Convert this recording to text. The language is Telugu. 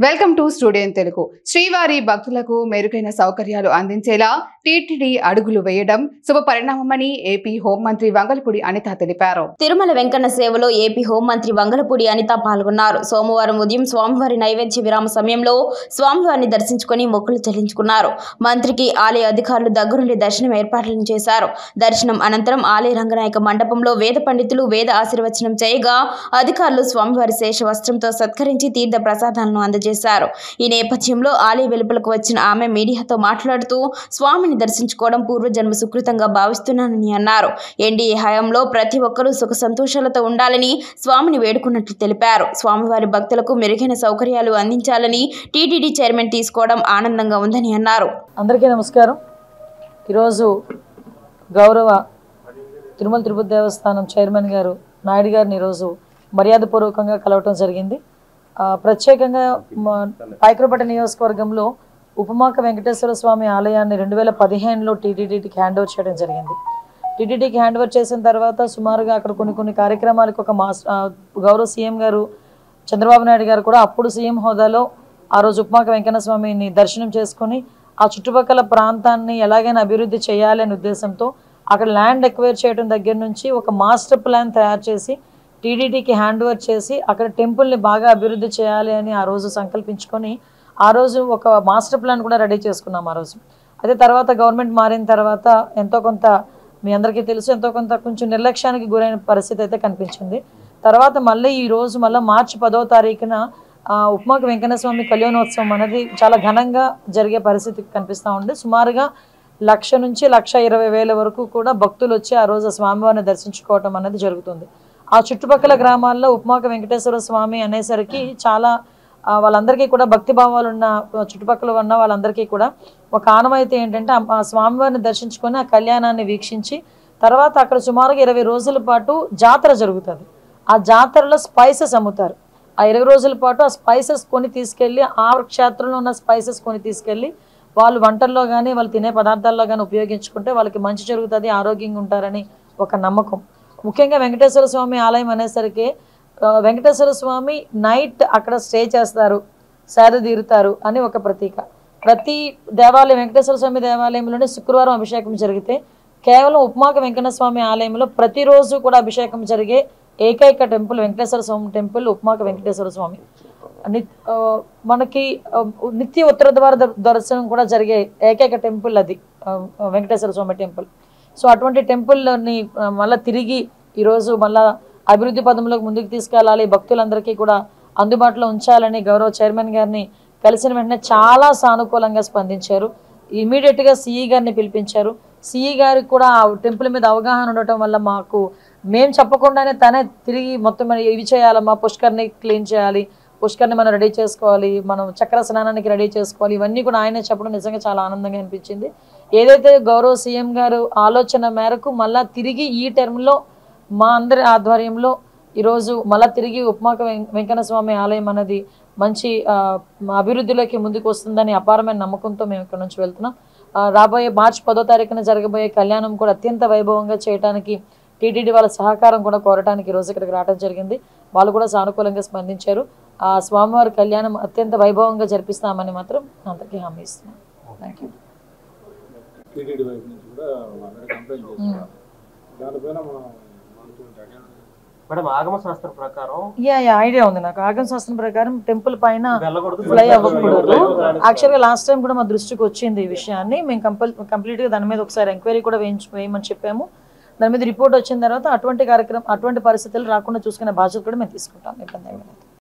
Welcome to studio in Telugu. శ్రీవారి భక్తులకు మెరుగైన సౌకర్యాలు అందించేలా టీటీడీ అడుగులు వేయడం శుభ పరిణామమని ఏపీ హోంమంత్రి వంగలపూడి అనిత తెలిపారు. తిరుమల వెంకన్న సేవలో ఏపీ హోంమంత్రి వంగలపూడి అనిత పాల్గొన్నారు. సోమవారం ఉదయం స్వామివారి నైవేద్య విరామ సమయంలో స్వామివారిని దర్శించుకుని మొక్కులు చెల్లించుకున్నారు. మంత్రికి ఆలయ అధికారులు దగ్గరుండి దర్శనం ఏర్పాట్లను చేశారు. దర్శనం అనంతరం ఆలయ రంగనాయక మండపంలో వేద పండితులు వేద ఆశీర్వచనం చేయగా అధికారులు స్వామివారి శేష వస్త్రంతో సత్కరించి తీర్థ ప్రసాదాలను అందజేశారు. ఈ నేపథ్యంలో ఆలయ వెలుపలకు వచ్చిన ఆమె మీడియాతో మాట్లాడుతూ స్వామిని దర్శించుకోవడం పూర్వజన్మ సుకృతంగా భావిస్తున్నానని అన్నారు. ఎన్డీఏ హయాంలో ప్రతి ఒక్కరూ సుఖ సంతోషాలతో ఉండాలని స్వామిని వేడుకున్నట్లు తెలిపారు. స్వామివారి భక్తులకు మెరుగైన సౌకర్యాలు అందించాలని టీటీడీ చైర్మన్ తీసుకోవడం ఆనందంగా ఉందని అన్నారు. అందరికీ నమస్కారం. ఈరోజు గౌరవ తిరుమల తిరుపతి దేవస్థానం చైర్మన్ గారు నాయుడు గారిని ఈరోజు మర్యాదపూర్వకంగా కలవటం జరిగింది. ప్రత్యేకంగా పాయకరపేట నియోజకవర్గంలో ఉపమాక వెంకటేశ్వర స్వామి ఆలయాన్ని 2015లో టీటీడీకి హ్యాండ్ ఓవర్ చేయడం జరిగింది. టీటీడీకి హ్యాండ్ ఓవర్ చేసిన తర్వాత సుమారుగా అక్కడ కొన్ని కార్యక్రమాలకు ఒక గౌరవ సీఎం గారు చంద్రబాబు నాయుడు గారు కూడా అప్పుడు సీఎం హోదాలో ఆ రోజు ఉపమాక వెంకన్న స్వామిని దర్శనం చేసుకుని ఆ చుట్టుపక్కల ప్రాంతాన్ని ఎలాగైనా అభివృద్ధి చేయాలి అనే ఉద్దేశంతో అక్కడ ల్యాండ్ ఎక్వైర్ చేయడం దగ్గర నుంచి ఒక మాస్టర్ ప్లాన్ తయారు చేసి టీటీడీకి హ్యాండ్ ఓవర్ చేసి అక్కడ టెంపుల్ని బాగా అభివృద్ధి చేయాలి అని ఆ రోజు సంకల్పించుకొని ఆ రోజు ఒక మాస్టర్ ప్లాన్ కూడా రెడీ చేసుకున్నాం ఆ రోజు. అదే తర్వాత గవర్నమెంట్ మారిన తర్వాత ఎంతో కొంత మీ అందరికీ తెలుసు ఎంతో కొంత కొంచెం నిర్లక్ష్యానికి గురైన పరిస్థితి అయితే కనిపించింది. తర్వాత మళ్ళీ ఈ రోజు మళ్ళీ మార్చి 10వ తారీఖున ఉపమాక వెంకన్న స్వామి కళ్యాణోత్సవం అనేది చాలా ఘనంగా జరిగే పరిస్థితి కనిపిస్తూ ఉంది. సుమారుగా 1,00,000 నుంచి 1,20,000 వరకు కూడా భక్తులు వచ్చి ఆ రోజు స్వామివారిని దర్శించుకోవటం అనేది జరుగుతుంది. ఆ చుట్టుపక్కల గ్రామాల్లో ఉపమాక వెంకటేశ్వర స్వామి అనేసరికి చాలా వాళ్ళందరికీ కూడా భక్తి భావాలు ఉన్న చుట్టుపక్కల ఉన్న వాళ్ళందరికీ కూడా ఒక ఆనవాయితీ ఏంటంటే ఆ స్వామివారిని దర్శించుకొని ఆ కళ్యాణాన్ని వీక్షించి తర్వాత అక్కడ సుమారుగా 20 రోజుల పాటు జాతర జరుగుతుంది. ఆ జాతరలో స్పైసెస్ అమ్ముతారు. ఆ 20 రోజుల పాటు ఆ స్పైసెస్ కొని తీసుకెళ్ళి ఆ క్షేత్రంలో ఉన్న స్పైసెస్ కొని తీసుకెళ్ళి వాళ్ళు వంటల్లో కానీ వాళ్ళు తినే పదార్థాల్లో కానీ ఉపయోగించుకుంటే వాళ్ళకి మంచి జరుగుతుంది, ఆరోగ్యంగా ఉంటారని ఒక నమ్మకం. ముఖ్యంగా వెంకటేశ్వర స్వామి ఆలయం అనేసరికి వెంకటేశ్వర స్వామి నైట్ అక్కడ స్టే చేస్తారు, సేద తీరుతారు అని ఒక ప్రతీక. ప్రతి దేవాలయం వెంకటేశ్వర స్వామి దేవాలయంలోనే శుక్రవారం అభిషేకం జరిగితే కేవలం ఉపమాక వెంకన్న స్వామి ఆలయంలో ప్రతిరోజు కూడా అభిషేకం జరిగే ఏకైక టెంపుల్ వెంకటేశ్వర స్వామి టెంపుల్ ఉపమాక వెంకటేశ్వర స్వామి. మనకి నిత్య ఉత్తర ద్వార దర్శనం కూడా జరిగే ఏకైక టెంపుల్ అది వెంకటేశ్వర స్వామి టెంపుల్. సో అటువంటి టెంపుల్ని మళ్ళీ తిరిగి ఈరోజు మళ్ళీ అభివృద్ధి పదంలోకి ముందుకు తీసుకెళ్ళాలి, భక్తులందరికీ కూడా అందుబాటులో ఉంచాలని గౌరవ చైర్మన్ గారిని కలిసిన వెంటనే చాలా సానుకూలంగా స్పందించారు. ఇమీడియట్గా సిఈ గారిని పిలిపించారు. సిఈ గారికి కూడా ఆ టెంపుల్ మీద అవగాహన ఉండటం వల్ల మేము చెప్పకుండానే తనే తిరిగి మొత్తం ఇవి చేయాలమ్మా, పుష్కర్ని క్లీన్ చేయాలి, పుష్కర్ని మనం రెడీ చేసుకోవాలి, మనం చక్ర స్నానానికి రెడీ చేసుకోవాలి, ఇవన్నీ కూడా ఆయనే చెప్పడం నిజంగా చాలా ఆనందంగా అనిపించింది. ఏదైతే గౌరవ సీఎం గారు ఆలోచన మేరకు మళ్ళా తిరిగి ఈ టర్మ్లో మా అందరి ఆధ్వర్యంలో ఈరోజు మళ్ళీ తిరిగి ఉపమాక వెంకన్న స్వామి ఆలయం అనేది మంచి అభివృద్ధిలోకి ముందుకు వస్తుందని అపారమైన నమ్మకంతో మేము ఇక్కడ నుంచి వెళ్తున్నాం. రాబోయే మార్చి 10వ తారీఖున జరగబోయే కళ్యాణం కూడా అత్యంత వైభవంగా చేయడానికి టీటీడీ వాళ్ళ సహకారం కూడా కోరడానికి ఈరోజు ఇక్కడికి రావడం జరిగింది. వాళ్ళు కూడా సానుకూలంగా స్పందించారు. ఆ స్వామివారి కళ్యాణం అత్యంత వైభవంగా జరిపిస్తామని మాత్రం అందరికీ హామీ ఇస్తున్నాం. Thank you. ఐడియా ఉంది నాకు. ఆగమ శాస్త్రం ప్రకారం టెంపుల్ పైన ఫ్లై అవ్వకూడదు. యాక్చువల్గా లాస్ట్ టైం కూడా మా దృష్టికి వచ్చింది ఈ విషయాన్ని. మేము కంప్లీట్గా దాని మీద ఒకసారి ఎంక్వైరీ కూడా వేయమని చెప్పాము. దాని మీద రిపోర్ట్ వచ్చిన తర్వాత అటువంటి పరిస్థితులు రాకుండా చూసుకునే బాధ్యత కూడా మేము తీసుకుంటాం. ఇబ్బంది ఏమైనా